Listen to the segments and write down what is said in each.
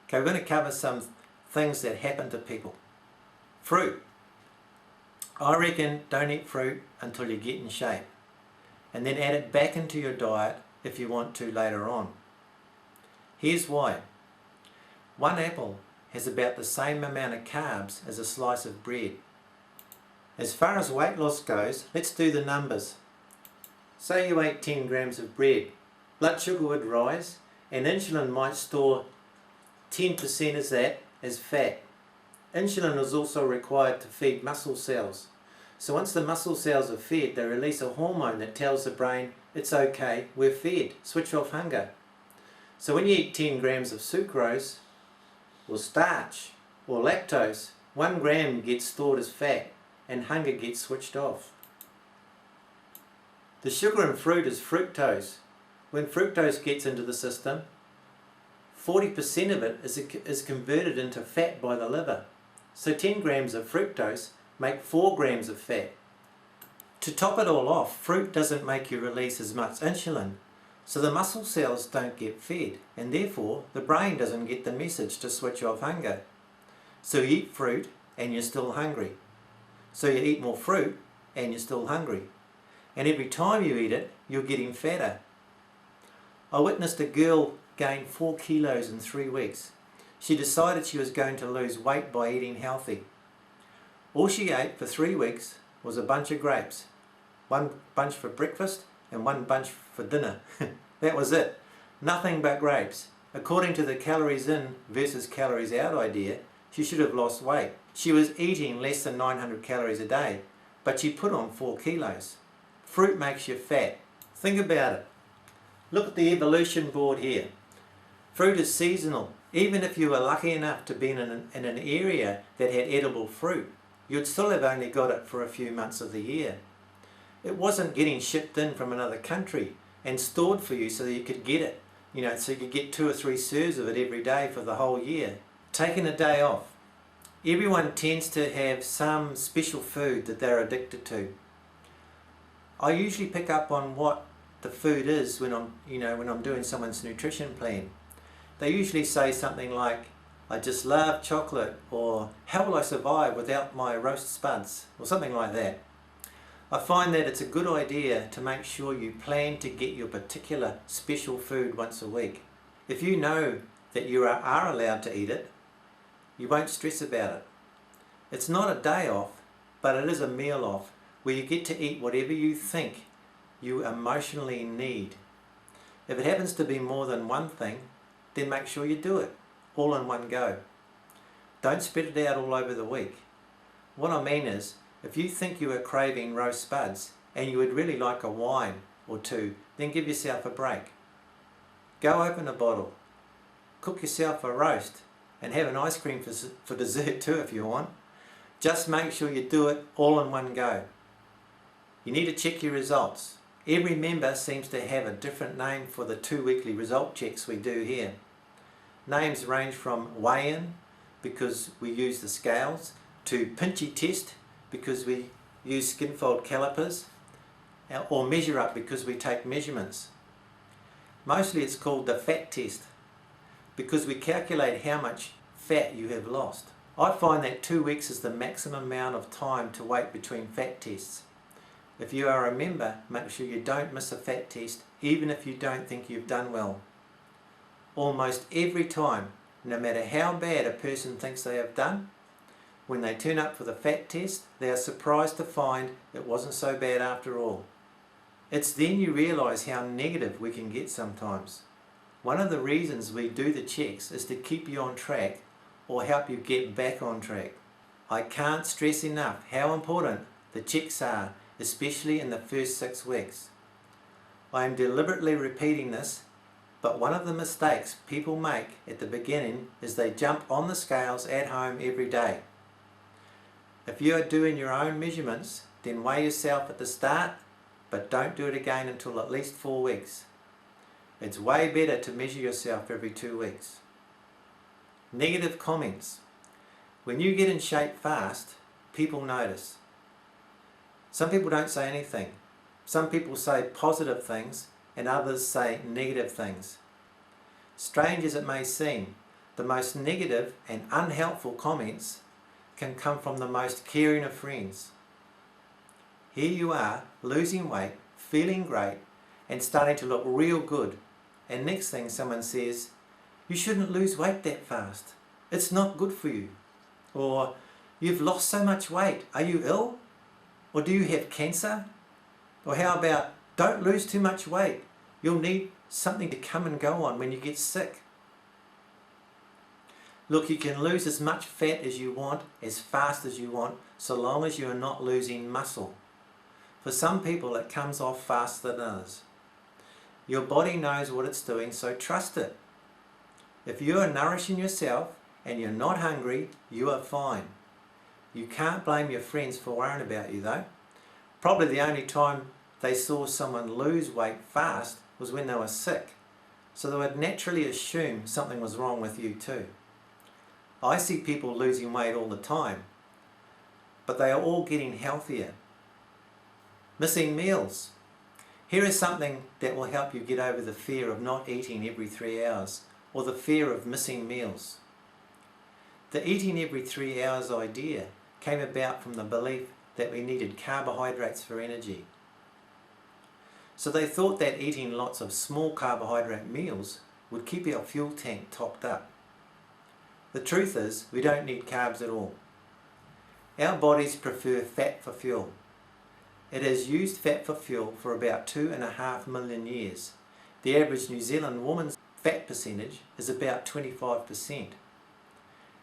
Okay, we're going to cover some things that happen to people. Fruit. I reckon don't eat fruit until you get in shape, and then add it back into your diet if you want to later on. Here's why. One apple has about the same amount of carbs as a slice of bread. As far as weight loss goes, let's do the numbers. Say you ate 10 grams of bread. Blood sugar would rise, and insulin might store 10% of that as fat. Insulin is also required to feed muscle cells. So once the muscle cells are fed, they release a hormone that tells the brain, it's okay, we're fed, switch off hunger. So when you eat 10 grams of sucrose, or starch, or lactose, 1 gram gets stored as fat, and hunger gets switched off. The sugar in fruit is fructose. When fructose gets into the system, 40% of it is converted into fat by the liver. So 10 grams of fructose make 4 grams of fat. To top it all off, fruit doesn't make you release as much insulin, so the muscle cells don't get fed, and therefore the brain doesn't get the message to switch off hunger. So you eat fruit and you're still hungry. So you eat more fruit and you're still hungry. And every time you eat it, you're getting fatter. I witnessed a girl gain 4 kilos in 3 weeks. She decided she was going to lose weight by eating healthy. All she ate for 3 weeks was a bunch of grapes. 1 bunch for breakfast and 1 bunch for dinner. That was it. Nothing but grapes. According to the calories in versus calories out idea, she should have lost weight. She was eating less than 900 calories a day, but she put on 4 kilos. Fruit makes you fat. Think about it. Look at the evolution board here. Fruit is seasonal. Even if you were lucky enough to be in an area that had edible fruit, you'd still have only got it for a few months of the year. It wasn't getting shipped in from another country and stored for you so that you could get it. So you could get 2 or 3 serves of it every day for the whole year. Taking a day off. Everyone tends to have some special food that they're addicted to. I usually pick up on what the food is when I'm doing someone's nutrition plan. They usually say something like, I just love chocolate, or how will I survive without my roast spuds, or something like that. I find that it's a good idea to make sure you plan to get your particular special food once a week. If you know that you are allowed to eat it, you won't stress about it. It's not a day off, but it is a meal off, where you get to eat whatever you think you emotionally need. If it happens to be more than one thing, then make sure you do it, all in one go. Don't spread it out all over the week. What I mean is, if you think you are craving roast spuds and you would really like a wine or 2, then give yourself a break. Go open a bottle, cook yourself a roast, and have an ice cream for dessert too if you want. Just make sure you do it all in one go. You need to check your results. Every member seems to have a different name for the 2 weekly result checks we do here. Names range from weigh-in, because we use the scales, to pinchy test, because we use skinfold calipers, or measure up, because we take measurements. Mostly it's called the fat test, because we calculate how much fat you have lost. I find that 2 weeks is the maximum amount of time to wait between fat tests. If you are a member, make sure you don't miss a fat test, even if you don't think you've done well. Almost every time, no matter how bad a person thinks they have done, when they turn up for the fat test, they are surprised to find it wasn't so bad after all. It's then you realise how negative we can get sometimes. One of the reasons we do the checks is to keep you on track or help you get back on track. I can't stress enough how important the checks are, especially in the first 6 weeks. I am deliberately repeating this, but one of the mistakes people make at the beginning is they jump on the scales at home every day. If you are doing your own measurements, then weigh yourself at the start, but don't do it again until at least 4 weeks. It's way better to measure yourself every 2 weeks. Negative comments. When you get in shape fast, people notice. Some people don't say anything. Some people say positive things and others say negative things. Strange as it may seem, the most negative and unhelpful comments can come from the most caring of friends. Here you are, losing weight, feeling great, and starting to look real good, and next thing someone says, "You shouldn't lose weight that fast. It's not good for you." Or, "You've lost so much weight. Are you ill? Or do you have cancer?" Or how about, "Don't lose too much weight. You'll need something to come and go on when you get sick." Look, you can lose as much fat as you want, as fast as you want, so long as you are not losing muscle. For some people it comes off faster than others. Your body knows what it's doing, so trust it. If you are nourishing yourself and you're not hungry, you are fine. You can't blame your friends for worrying about you though. Probably the only time they saw someone lose weight fast was when they were sick, so they would naturally assume something was wrong with you too. I see people losing weight all the time, but they are all getting healthier. Missing meals. Here is something that will help you get over the fear of not eating every 3 hours, or the fear of missing meals. The eating every 3 hours idea came about from the belief that we needed carbohydrates for energy. So they thought that eating lots of small carbohydrate meals would keep our fuel tank topped up. The truth is, we don't need carbs at all. Our bodies prefer fat for fuel. It has used fat for fuel for about 2.5 million years. The average New Zealand woman's fat percentage is about 25%.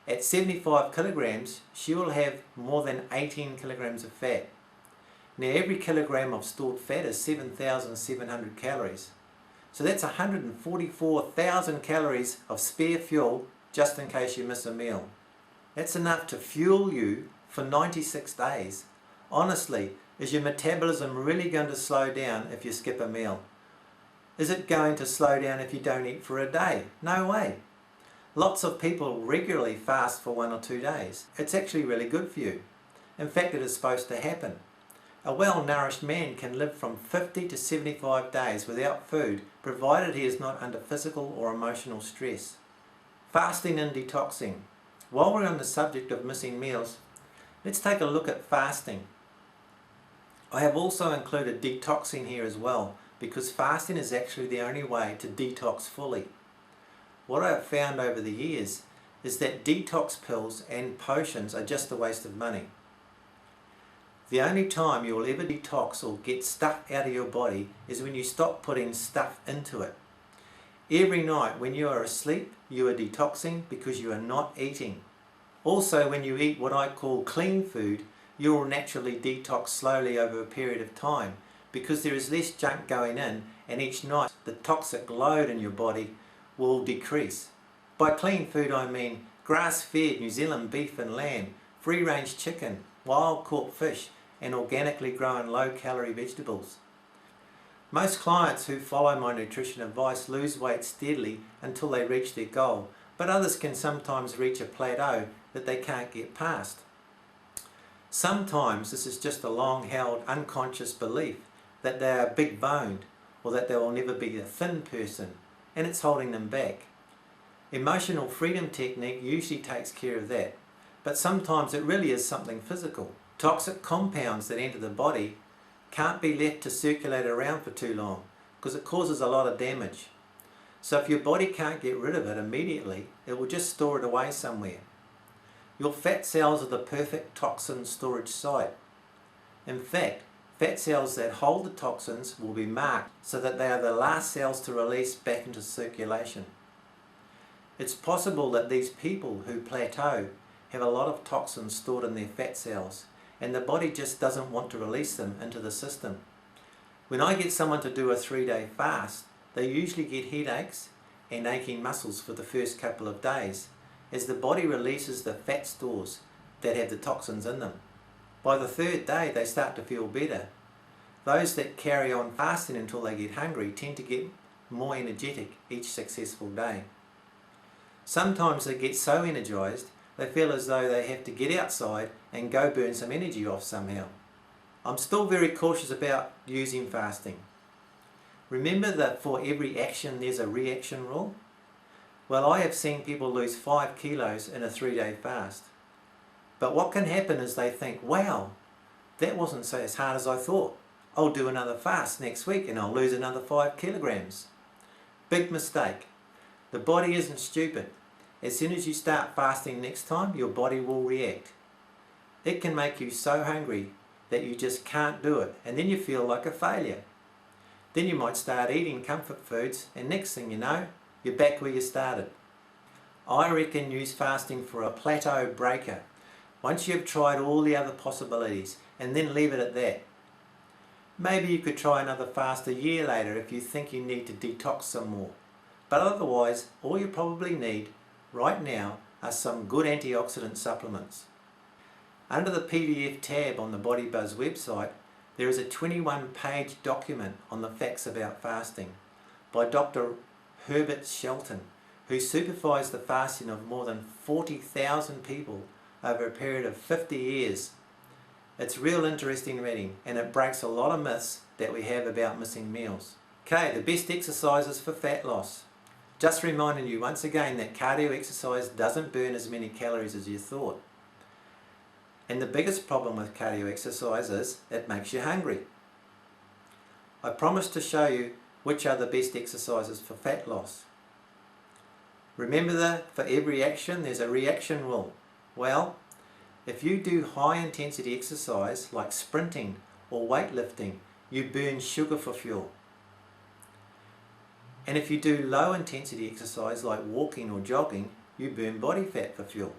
At 75 kilograms, she will have more than 18 kilograms of fat. Now every kilogram of stored fat is 7,700 calories. So that's 144,000 calories of spare fuel just in case you miss a meal. That's enough to fuel you for 96 days. Honestly, is your metabolism really going to slow down if you skip a meal? Is it going to slow down if you don't eat for a day? No way. Lots of people regularly fast for 1 or 2 days. It's actually really good for you. In fact, it is supposed to happen. A well-nourished man can live from 50 to 75 days without food, provided he is not under physical or emotional stress. Fasting and detoxing. While we're on the subject of missing meals, let's take a look at fasting. I have also included detoxing here as well, because fasting is actually the only way to detox fully. What I have found over the years is that detox pills and potions are just a waste of money. The only time you will ever detox or get stuff out of your body is when you stop putting stuff into it. Every night when you are asleep, you are detoxing because you are not eating. Also, when you eat what I call clean food, you will naturally detox slowly over a period of time because there is less junk going in, and each night the toxic load in your body will decrease. By clean food I mean grass-fed New Zealand beef and lamb, free-range chicken, wild-caught fish and organically grown low-calorie vegetables. Most clients who follow my nutrition advice lose weight steadily until they reach their goal, but others can sometimes reach a plateau that they can't get past. Sometimes this is just a long-held unconscious belief that they are big-boned or that they will never be a thin person, and it's holding them back. Emotional freedom technique usually takes care of that, but sometimes it really is something physical. Toxic compounds that enter the body can't be left to circulate around for too long because it causes a lot of damage. So if your body can't get rid of it immediately, it will just store it away somewhere. Your fat cells are the perfect toxin storage site. In fact, fat cells that hold the toxins will be marked so that they are the last cells to release back into circulation. It's possible that these people who plateau have a lot of toxins stored in their fat cells, and the body just doesn't want to release them into the system. When I get someone to do a 3-day fast, they usually get headaches and aching muscles for the first couple of days, as the body releases the fat stores that have the toxins in them. By the 3rd day they start to feel better. Those that carry on fasting until they get hungry tend to get more energetic each successful day. Sometimes they get so energized they feel as though they have to get outside and go burn some energy off somehow. I'm still very cautious about using fasting. Remember that for every action there's a reaction rule. Well, I have seen people lose 5 kilos in a 3-day fast. But what can happen is they think, wow, that wasn't so as hard as I thought. I'll do another fast next week and I'll lose another 5 kilograms. Big mistake. The body isn't stupid. As soon as you start fasting next time, your body will react. It can make you so hungry that you just can't do it, and then you feel like a failure. Then you might start eating comfort foods, and next thing you know, you're back where you started. I reckon use fasting for a plateau breaker. Once you've tried all the other possibilities, and then leave it at that. Maybe you could try another fast a year later if you think you need to detox some more. But otherwise, all you probably need right now are some good antioxidant supplements. Under the PDF tab on the BodyBuzz website, there is a 21-page document on the facts about fasting by Dr. Herbert Shelton, who supervised the fasting of more than 40,000 people over a period of 50 years. It's real interesting reading, and it breaks a lot of myths that we have about missing meals. Okay, the best exercises for fat loss. Just reminding you once again that cardio exercise doesn't burn as many calories as you thought. And the biggest problem with cardio exercise is it makes you hungry. I promised to show you which are the best exercises for fat loss. Remember that for every action there's a reaction rule. Well, if you do high intensity exercise like sprinting or weightlifting, you burn sugar for fuel. And if you do low intensity exercise like walking or jogging, you burn body fat for fuel.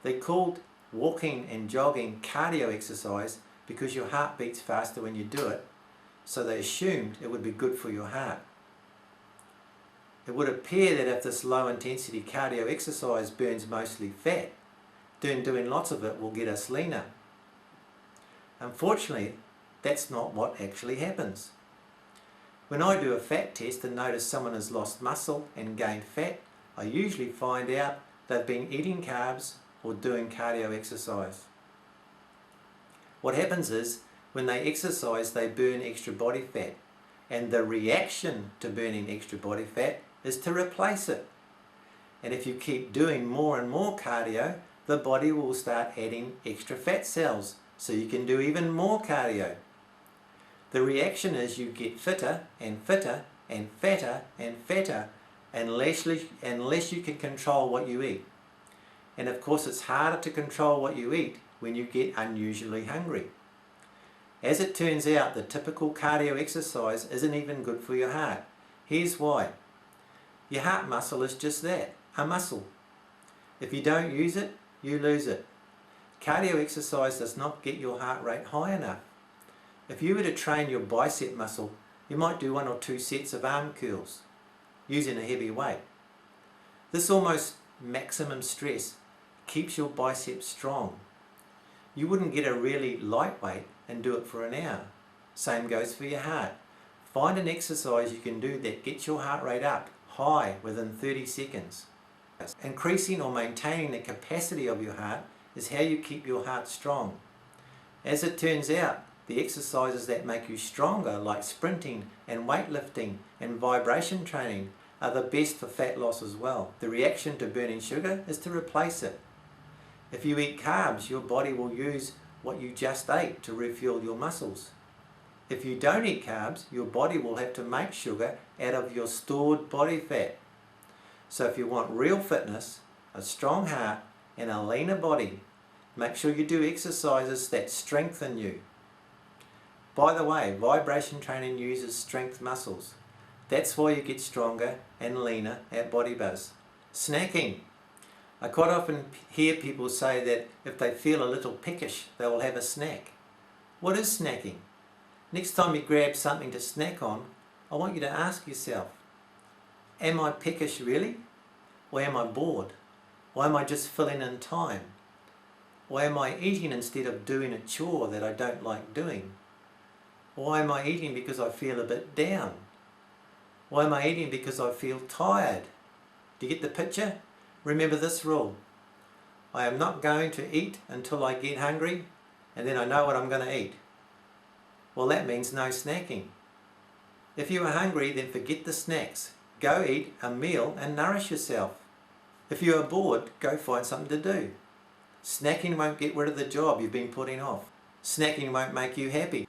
They're called walking and jogging cardio exercise because your heart beats faster when you do it, so they assumed it would be good for your heart. It would appear that if this low intensity cardio exercise burns mostly fat, then doing lots of it will get us leaner. Unfortunately, that's not what actually happens. When I do a fat test and notice someone has lost muscle and gained fat, I usually find out they've been eating carbs or doing cardio exercise. What happens is, when they exercise, they burn extra body fat, and the reaction to burning extra body fat is to replace it. And if you keep doing more and more cardio, the body will start adding extra fat cells, so you can do even more cardio. The reaction is you get fitter and fitter and fatter and fatter unless you can control what you eat. And of course it's harder to control what you eat when you get unusually hungry. As it turns out, the typical cardio exercise isn't even good for your heart. Here's why. Your heart muscle is just that, a muscle. If you don't use it, you lose it. Cardio exercise does not get your heart rate high enough. If you were to train your bicep muscle, you might do 1 or 2 sets of arm curls using a heavy weight. This almost maximum stress keeps your biceps strong. You wouldn't get a really lightweight and do it for an hour. Same goes for your heart. Find an exercise you can do that gets your heart rate up high within 30 seconds. Increasing or maintaining the capacity of your heart is how you keep your heart strong. As it turns out, the exercises that make you stronger, like sprinting and weightlifting and vibration training, are the best for fat loss as well. The reaction to burning sugar is to replace it. If you eat carbs, your body will use what you just ate to refuel your muscles. If you don't eat carbs, your body will have to make sugar out of your stored body fat. So if you want real fitness, a strong heart and a leaner body, make sure you do exercises that strengthen you. By the way, vibration training uses strength muscles. That's why you get stronger and leaner at BodyBuzz. Snacking. I quite often hear people say that if they feel a little peckish, they will have a snack. What is snacking? Next time you grab something to snack on, I want you to ask yourself, am I peckish really? Or am I bored? Or am I just filling in time? Or am I eating instead of doing a chore that I don't like doing? Or am I eating because I feel a bit down? Or am I eating because I feel tired? Do you get the picture? Remember this rule. I am not going to eat until I get hungry, and then I know what I'm going to eat. Well, that means no snacking. If you are hungry, then forget the snacks. Go eat a meal and nourish yourself. If you are bored, go find something to do. Snacking won't get rid of the job you've been putting off. Snacking won't make you happy.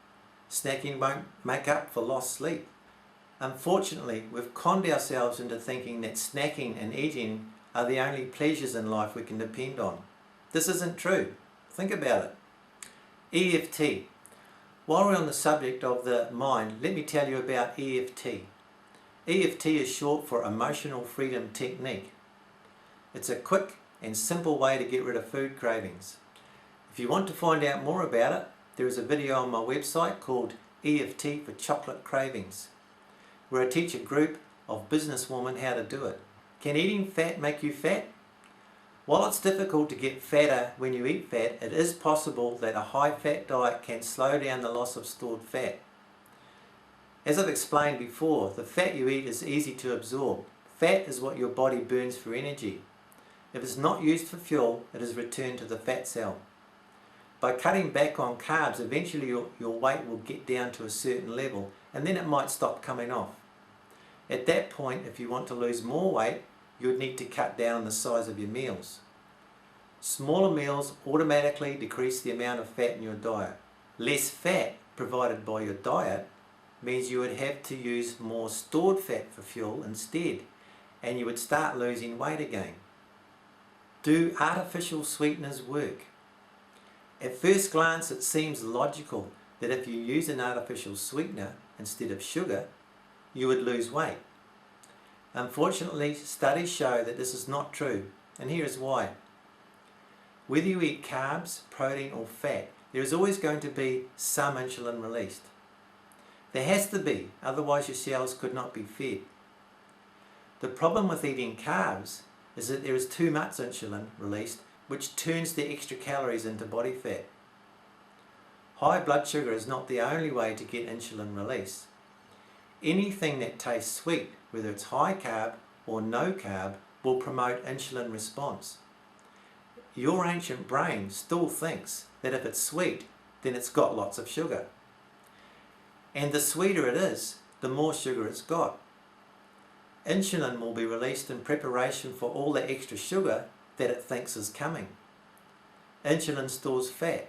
Snacking won't make up for lost sleep. Unfortunately, we've conned ourselves into thinking that snacking and eating are the only pleasures in life we can depend on. This isn't true. Think about it. EFT. While we're on the subject of the mind, let me tell you about EFT. EFT is short for Emotional Freedom Technique. It's a quick and simple way to get rid of food cravings. If you want to find out more about it, there is a video on my website called EFT for Chocolate Cravings, where I teach a group of businesswomen how to do it. Can eating fat make you fat? While it's difficult to get fatter when you eat fat, it is possible that a high-fat diet can slow down the loss of stored fat. As I've explained before, the fat you eat is easy to absorb. Fat is what your body burns for energy. If it's not used for fuel, it is returned to the fat cell. By cutting back on carbs, eventually your weight will get down to a certain level, and then it might stop coming off. At that point, if you want to lose more weight, you would need to cut down on the size of your meals. Smaller meals automatically decrease the amount of fat in your diet. Less fat provided by your diet means you would have to use more stored fat for fuel instead, and you would start losing weight again. Do artificial sweeteners work? At first glance, it seems logical that if you use an artificial sweetener instead of sugar, you would lose weight. Unfortunately, studies show that this is not true, and here is why. Whether you eat carbs, protein or fat, there is always going to be some insulin released. There has to be, otherwise your cells could not be fed. The problem with eating carbs is that there is too much insulin released, which turns the extra calories into body fat. High blood sugar is not the only way to get insulin release. Anything that tastes sweet, whether it's high carb or no carb, will promote insulin response. Your ancient brain still thinks that if it's sweet, then it's got lots of sugar. And the sweeter it is, the more sugar it's got. Insulin will be released in preparation for all the extra sugar that it thinks is coming. Insulin stores fat.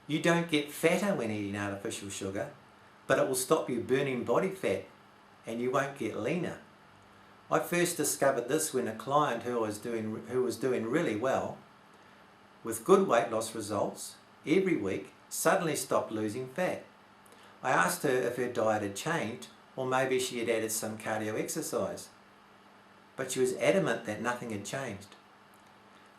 You don't get fatter when eating artificial sugar, but it will stop you burning body fat and you won't get leaner. I first discovered this when a client who was doing really well with good weight loss results every week suddenly stopped losing fat. I asked her if her diet had changed or maybe she had added some cardio exercise, but she was adamant that nothing had changed.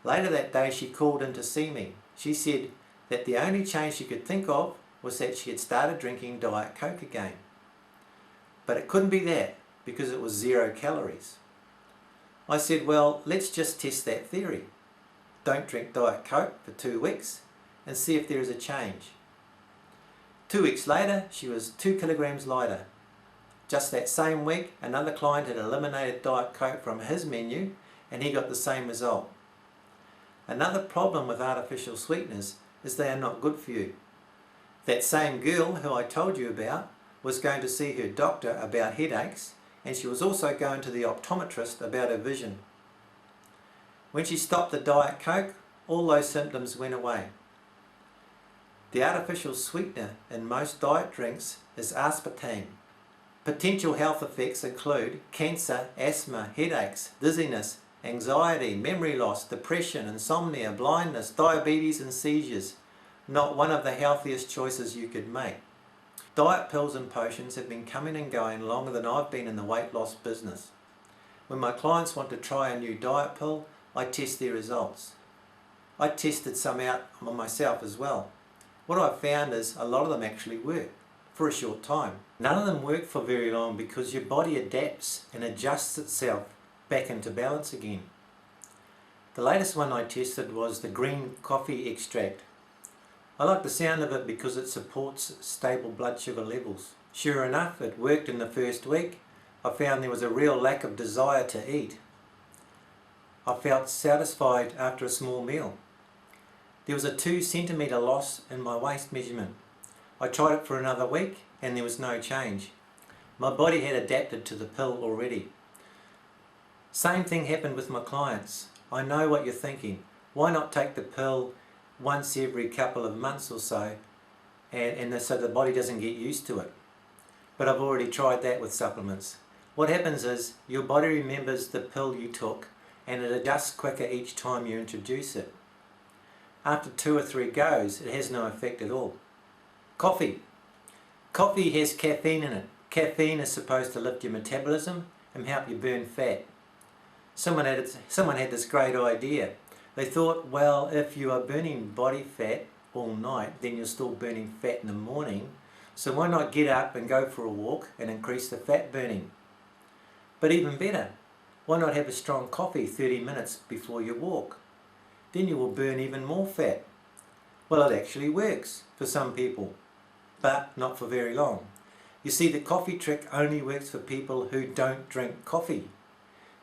Later that day she called in to see me. She said that the only change she could think of was that she had started drinking Diet Coke again. But it couldn't be that because it was 0 calories. I said, well, let's just test that theory. Don't drink Diet Coke for 2 weeks and see if there is a change. 2 weeks later, she was 2 kilograms lighter. Just that same week, another client had eliminated Diet Coke from his menu and he got the same result. Another problem with artificial sweeteners is they are not good for you. That same girl who I told you about was going to see her doctor about headaches, and she was also going to the optometrist about her vision. When she stopped the Diet Coke, all those symptoms went away. The artificial sweetener in most diet drinks is aspartame. Potential health effects include cancer, asthma, headaches, dizziness, anxiety, memory loss, depression, insomnia, blindness, diabetes and seizures. Not one of the healthiest choices you could make. Diet pills and potions have been coming and going longer than I've been in the weight loss business. When my clients want to try a new diet pill, I test their results. I tested some out on myself as well. What I've found is a lot of them actually work for a short time. None of them work for very long because your body adapts and adjusts itself back into balance again. The latest one I tested was the green coffee extract. I like the sound of it because it supports stable blood sugar levels. Sure enough, it worked in the first week. I found there was a real lack of desire to eat. I felt satisfied after a small meal. There was a 2 centimetre loss in my waist measurement. I tried it for another week and there was no change. My body had adapted to the pill already. Same thing happened with my clients. I know what you're thinking. Why not take the pill once every couple of months or so, and so the body doesn't get used to it? But I've already tried that with supplements. What happens is your body remembers the pill you took and it adjusts quicker each time you introduce it. After 2 or 3 goes, it has no effect at all. Coffee. Coffee has caffeine in it. Caffeine is supposed to lift your metabolism and help you burn fat. Someone had this great idea. They thought, well, if you are burning body fat all night, then you're still burning fat in the morning, so why not get up and go for a walk and increase the fat burning? But even better, why not have a strong coffee 30 minutes before your walk? Then you will burn even more fat. Well, it actually works for some people, but not for very long. You see, the coffee trick only works for people who don't drink coffee.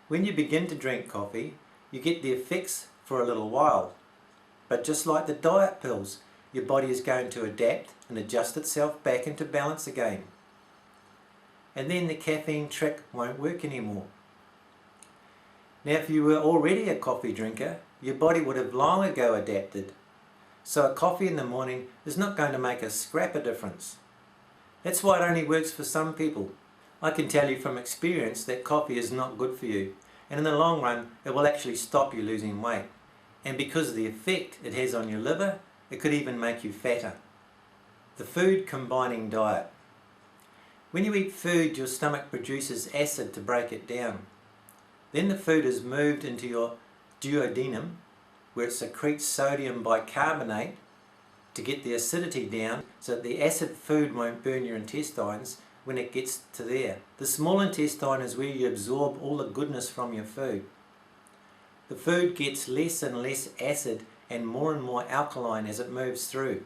When you begin to drink coffee, you get the effects for a little while. But just like the diet pills, your body is going to adapt and adjust itself back into balance again. And then the caffeine trick won't work anymore. Now, if you were already a coffee drinker, your body would have long ago adapted. So a coffee in the morning is not going to make a scrap of difference. That's why it only works for some people. I can tell you from experience that coffee is not good for you, and in the long run it will actually stop you losing weight. And because of the effect it has on your liver, it could even make you fatter. The food combining diet. When you eat food, your stomach produces acid to break it down. Then the food is moved into your duodenum, where it secretes sodium bicarbonate to get the acidity down so that the acid food won't burn your intestines when it gets to there. The small intestine is where you absorb all the goodness from your food. The food gets less and less acid and more alkaline as it moves through.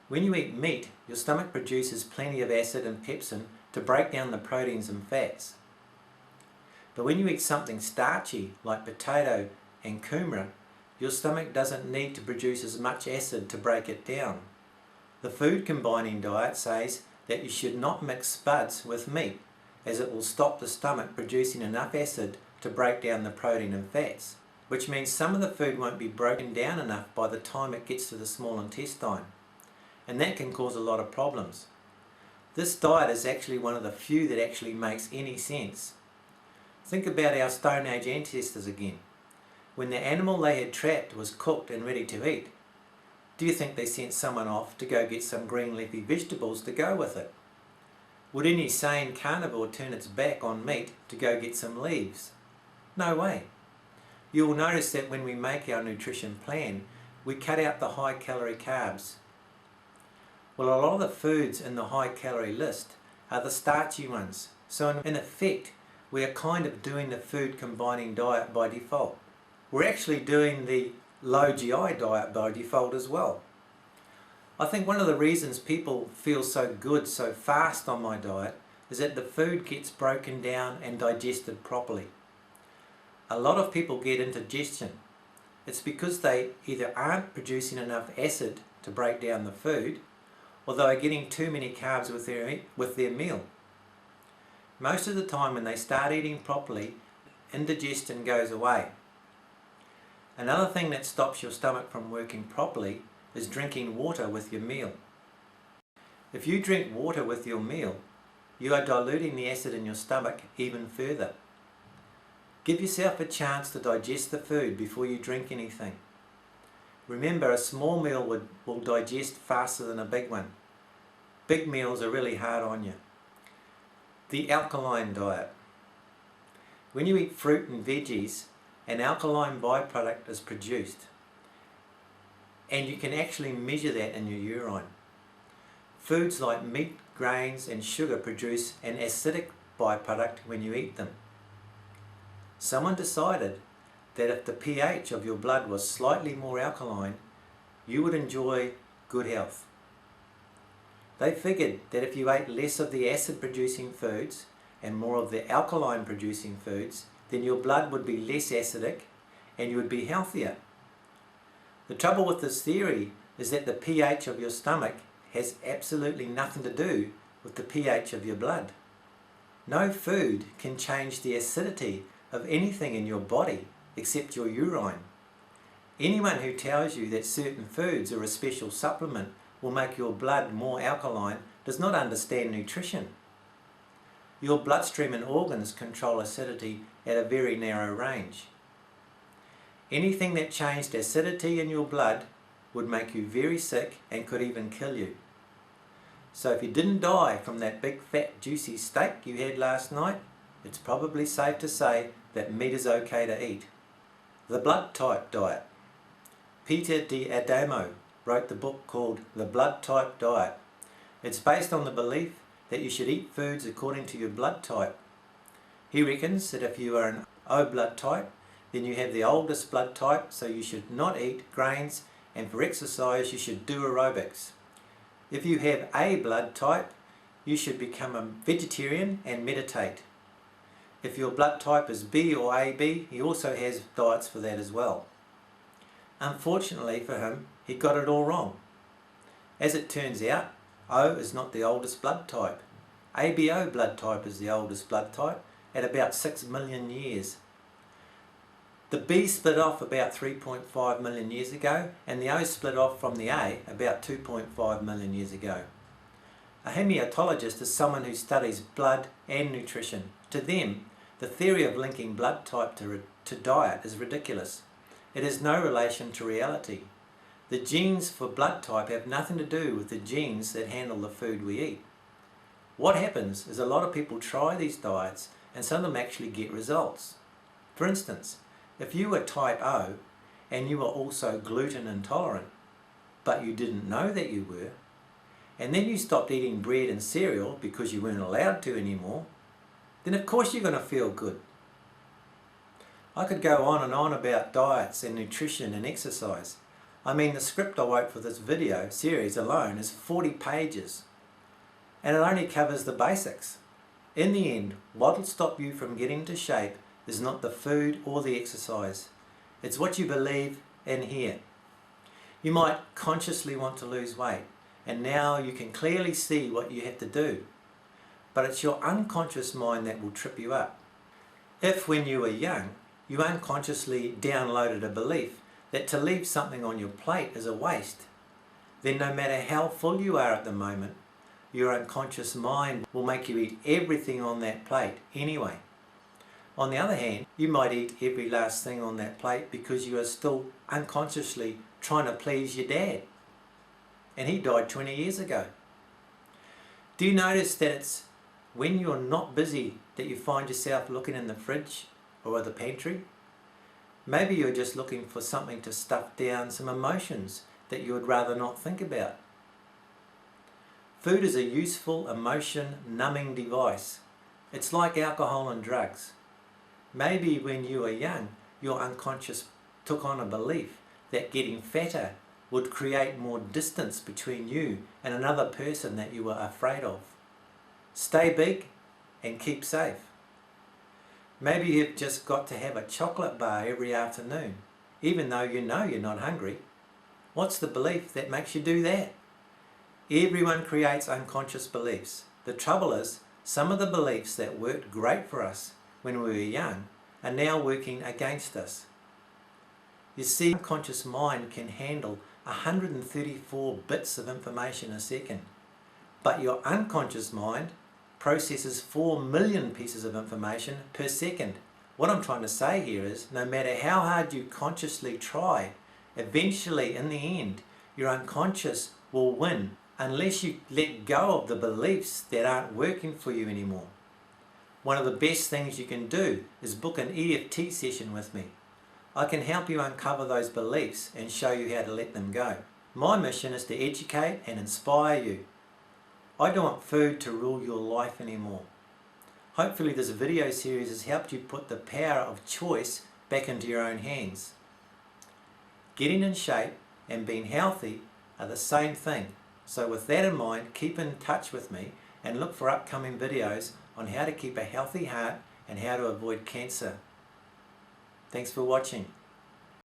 When you eat meat, your stomach produces plenty of acid and pepsin to break down the proteins and fats. But when you eat something starchy like potato and kumara, your stomach doesn't need to produce as much acid to break it down. The food combining diet says that you should not mix spuds with meat, as it will stop the stomach producing enough acid to break down the protein and fats, which means some of the food won't be broken down enough by the time it gets to the small intestine, and that can cause a lot of problems. This diet is actually one of the few that actually makes any sense. Think about our Stone Age ancestors again. When the animal they had trapped was cooked and ready to eat, do you think they sent someone off to go get some green leafy vegetables to go with it? Would any sane carnivore turn its back on meat to go get some leaves? No way. You will notice that when we make our nutrition plan, we cut out the high calorie carbs. Well, a lot of the foods in the high calorie list are the starchy ones, so in effect we are kind of doing the food combining diet by default. We're actually doing the low GI diet by default as well. I think one of the reasons people feel so good so fast on my diet is that the food gets broken down and digested properly. A lot of people get indigestion. It's because they either aren't producing enough acid to break down the food, or they are getting too many carbs with their meal. Most of the time when they start eating properly, indigestion goes away. Another thing that stops your stomach from working properly is drinking water with your meal. If you drink water with your meal, you are diluting the acid in your stomach even further. Give yourself a chance to digest the food before you drink anything. Remember, a small meal will digest faster than a big one. Big meals are really hard on you. The alkaline diet. When you eat fruit and veggies, an alkaline byproduct is produced, and you can actually measure that in your urine. Foods like meat, grains and sugar produce an acidic byproduct when you eat them. Someone decided that if the pH of your blood was slightly more alkaline, you would enjoy good health. They figured that if you ate less of the acid producing foods and more of the alkaline producing foods, then your blood would be less acidic and you would be healthier. The trouble with this theory is that the pH of your stomach has absolutely nothing to do with the pH of your blood. No food can change the acidity of anything in your body except your urine. Anyone who tells you that certain foods or a special supplement will make your blood more alkaline does not understand nutrition. Your bloodstream and organs control acidity at a very narrow range. Anything that changed acidity in your blood would make you very sick and could even kill you. So if you didn't die from that big fat juicy steak you had last night, it's probably safe to say that meat is okay to eat. The blood type diet. Peter D'Adamo wrote the book called The Blood Type Diet. It's based on the belief that you should eat foods according to your blood type. He reckons that if you are an O blood type, then you have the oldest blood type, so you should not eat grains, and for exercise you should do aerobics. If you have A blood type, you should become a vegetarian and meditate. If your blood type is B or AB, he also has diets for that as well. Unfortunately for him, he got it all wrong. As it turns out, O is not the oldest blood type. ABO blood type is the oldest blood type at about 6 million years. The B split off about 3.5 million years ago, and the O split off from the A about 2.5 million years ago. A hematologist is someone who studies blood and nutrition. To them, the theory of linking blood type to diet is ridiculous. It has no relation to reality. The genes for blood type have nothing to do with the genes that handle the food we eat. What happens is a lot of people try these diets and some of them actually get results. For instance, if you were type O and you were also gluten intolerant, but you didn't know that you were, and then you stopped eating bread and cereal because you weren't allowed to anymore, then of course you're going to feel good. I could go on and on about diets and nutrition and exercise. I mean, the script I wrote for this video series alone is 40 pages, and it only covers the basics. In the end, what will stop you from getting into shape is not the food or the exercise. It's what you believe and hear. You might consciously want to lose weight, and now you can clearly see what you have to do. But it's your unconscious mind that will trip you up. If when you were young, you unconsciously downloaded a belief that to leave something on your plate is a waste, then no matter how full you are at the moment, your unconscious mind will make you eat everything on that plate anyway. On the other hand, you might eat every last thing on that plate because you are still unconsciously trying to please your dad. And he died 20 years ago. Do you notice that it's when you're not busy that you find yourself looking in the fridge or the pantry? Maybe you're just looking for something to stuff down some emotions that you would rather not think about. Food is a useful emotion numbing device. It's like alcohol and drugs. Maybe when you were young, your unconscious took on a belief that getting fatter would create more distance between you and another person that you were afraid of. Stay big and keep safe. Maybe you've just got to have a chocolate bar every afternoon, even though you know you're not hungry. What's the belief that makes you do that? Everyone creates unconscious beliefs. The trouble is, some of the beliefs that worked great for us when we were young are now working against us. You see, unconscious mind can handle 134 bits of information a second, but your unconscious mind processes 4 million pieces of information per second. What I'm trying to say here is, no matter how hard you consciously try, eventually in the end, your unconscious will win unless you let go of the beliefs that aren't working for you anymore. One of the best things you can do is book an EFT session with me. I can help you uncover those beliefs and show you how to let them go. My mission is to educate and inspire you. I don't want food to rule your life anymore. Hopefully this video series has helped you put the power of choice back into your own hands. Getting in shape and being healthy are the same thing. So with that in mind, keep in touch with me and look for upcoming videos on how to keep a healthy heart and how to avoid cancer. Thanks for watching.